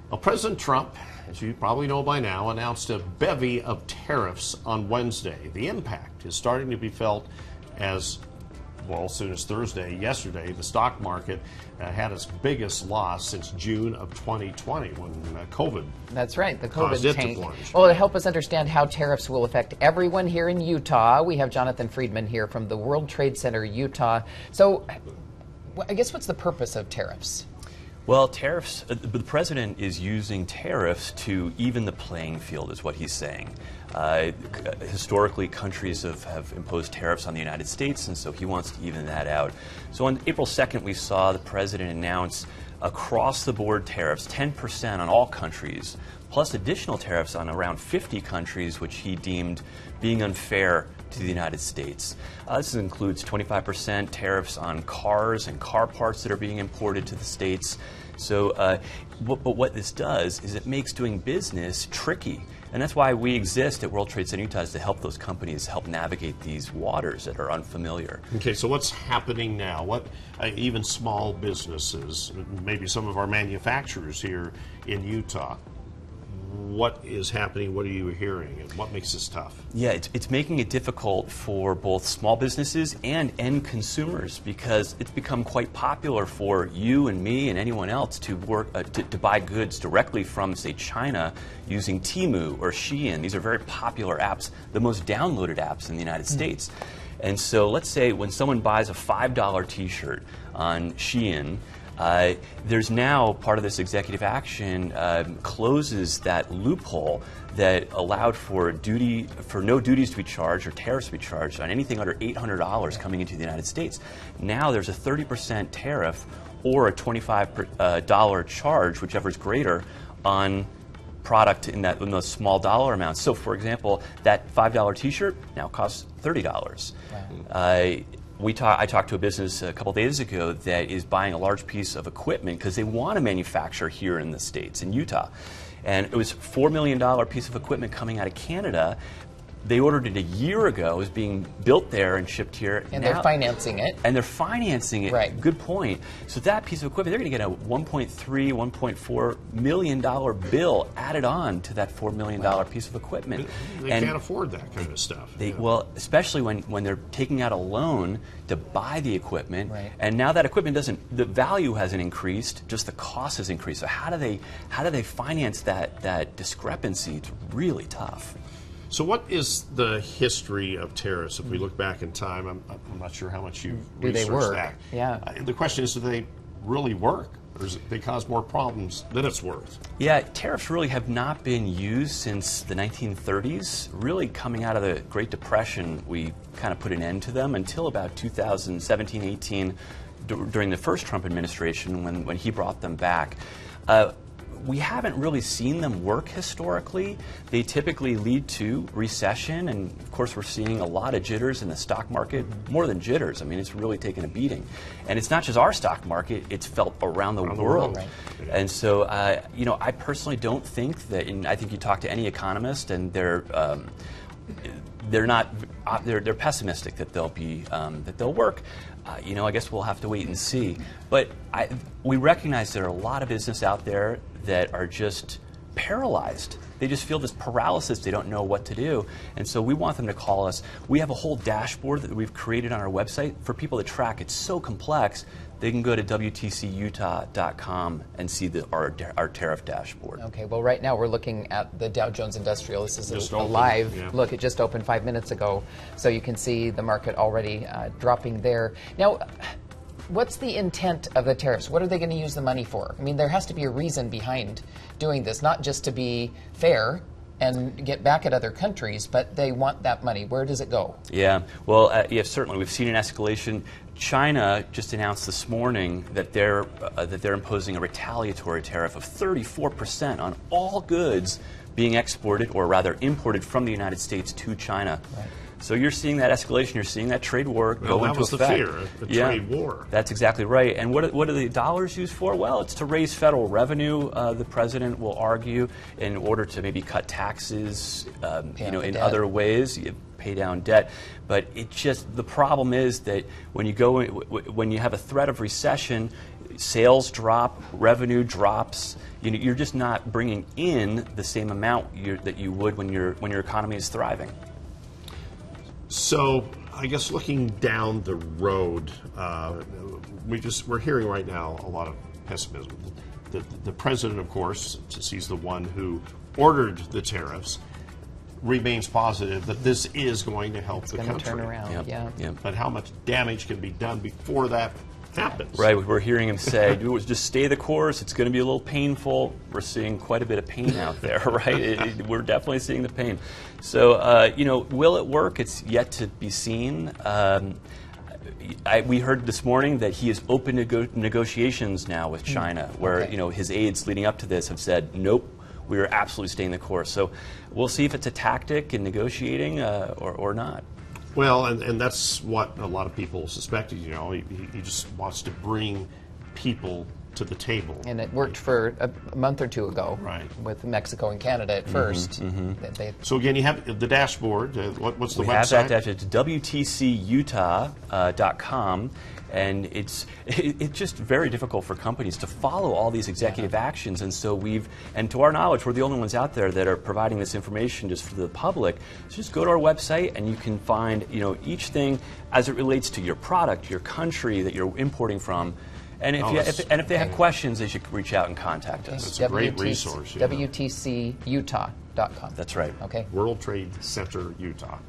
Well, President Trump, as you probably know by now, announced a bevy of tariffs on Wednesday. The impact is starting to be felt as soon as Thursday. Yesterday, the stock market had its biggest loss since June of 2020 when COVID. That's right, the caused it COVID tank. to plunge. Well, to help us understand how tariffs will affect everyone here in Utah, we have Johnathan Freedman here from the World Trade Center, Utah. So, I guess what's the purpose of tariffs? Well, tariffs, the president is using tariffs to even the playing field, is what he's saying. Historically, countries have imposed tariffs on the United States, and so he wants to even that out. So on April 2nd, we saw the president announce across-the-board tariffs, 10% on all countries, plus additional tariffs on around 50 countries, which he deemed being unfair to the United States. This includes 25% tariffs on cars and car parts that are being imported to the States. So, but what this does is it makes doing business tricky. And that's why we exist at World Trade Center Utah, is to help those companies help navigate these waters that are unfamiliar. Okay, so what's happening now? What even small businesses, maybe some of our manufacturers here in Utah, what is happening? What are you hearing? And what makes this tough? Yeah, it's making it difficult for both small businesses and end consumers, because it's become quite popular for you and me and anyone else to to buy goods directly from, say, China using Temu or Shein. These are very popular apps, the most downloaded apps in the United States. And so let's say when someone buys a $5 t-shirt on Shein, there's now part of this executive action closes that loophole that allowed for no duties to be charged or tariffs to be charged on anything under $800 coming into the United States. Now there's a 30% tariff or a $25 charge, whichever is greater, on product in those small dollar amounts. So, for example, that $5 t-shirt now costs $30. Wow. I talked to a business a couple days ago that is buying a large piece of equipment because they want to manufacture here in the States, in Utah. And it was a $4 million piece of equipment coming out of Canada. They ordered it a year ago. It was being built there and shipped here. And they're financing it. And they're financing it. Right. Good point. So that piece of equipment, they're going to get a $1.3, $1.4 million bill added on to that $4 million piece of equipment. They can't afford that kind of stuff. Well, especially when they're taking out a loan to buy the equipment, and now that equipment the value hasn't increased, just the cost has increased. So how do they finance that discrepancy? It's really tough. So what is the history of tariffs? If we look back in time, I'm not sure how much you've researched that. Yeah. The question is, do they really work? Or does they cause more problems than it's worth? Yeah, tariffs really have not been used since the 1930s. Really coming out of the Great Depression, we kind of put an end to them until about 2017, 18, during the first Trump administration when he brought them back. We haven't really seen them work historically. They typically lead to recession, and of course we're seeing a lot of jitters in the stock market, more than jitters. I mean, it's really taken a beating. And it's not just our stock market, it's felt around the world. Right. And so, I personally don't think that, and I think you talk to any economist and they're pessimistic that they'll work. I guess we'll have to wait and see. But we recognize there are a lot of business out there that are just paralyzed. They just feel this paralysis. They don't know what to do. And so we want them to call us. We have a whole dashboard that we've created on our website for people to track. It's so complex. They can go to WTCUtah.com and see our tariff dashboard. Okay, well, right now we're looking at the Dow Jones Industrial. This is a live look. It just opened 5 minutes ago, so you can see the market already dropping there. Now, what's the intent of the tariffs? What are they going to use the money for? I mean, there has to be a reason behind doing this, not just to be fair and get back at other countries, but they want that money. Where does it go? Yeah, well, certainly. We've seen an escalation. China just announced this morning that they're imposing a retaliatory tariff of 34% on all goods being exported, or rather imported, from the United States to China. Right. So you're seeing that escalation, you're seeing that trade war go into effect. That was the fear, the trade war. That's exactly right. And what are the dollars used for? Well, it's to raise federal revenue, the president will argue, in order to maybe cut taxes, in other ways, pay down debt. But the problem is that when you have a threat of recession, sales drop, revenue drops. You're just not bringing in the same amount that you would when your economy is thriving. So, I guess looking down the road, we're hearing right now a lot of pessimism. The president, of course, since he's the one who ordered the tariffs, remains positive that this is going to help the country. It's going to turn around. Yep. But how much damage can be done before that happens? Right, we're hearing him say, just stay the course, it's going to be a little painful. We're seeing quite a bit of pain out there, right? We're definitely seeing the pain. So, will it work? It's yet to be seen. We heard this morning that he is open to negotiations now with China, where his aides leading up to this have said, nope, we are absolutely staying the course. So we'll see if it's a tactic in negotiating or not. Well, and that's what a lot of people suspected. He just wants to bring people to the table. And it worked for a month or two ago, right, with Mexico and Canada at first. So again, you have the dashboard. What's the website? We have that dashboard. It's WTCUtah.com. And it's just very difficult for companies to follow all these executive actions. And so and to our knowledge, we're the only ones out there that are providing this information just for the public. So just go to our website and you can find, each thing as it relates to your product, your country that you're importing from. And if they have questions, they should reach out and contact us. That's a great resource. WTCUtah.com. That's right. Okay. World Trade Center, Utah.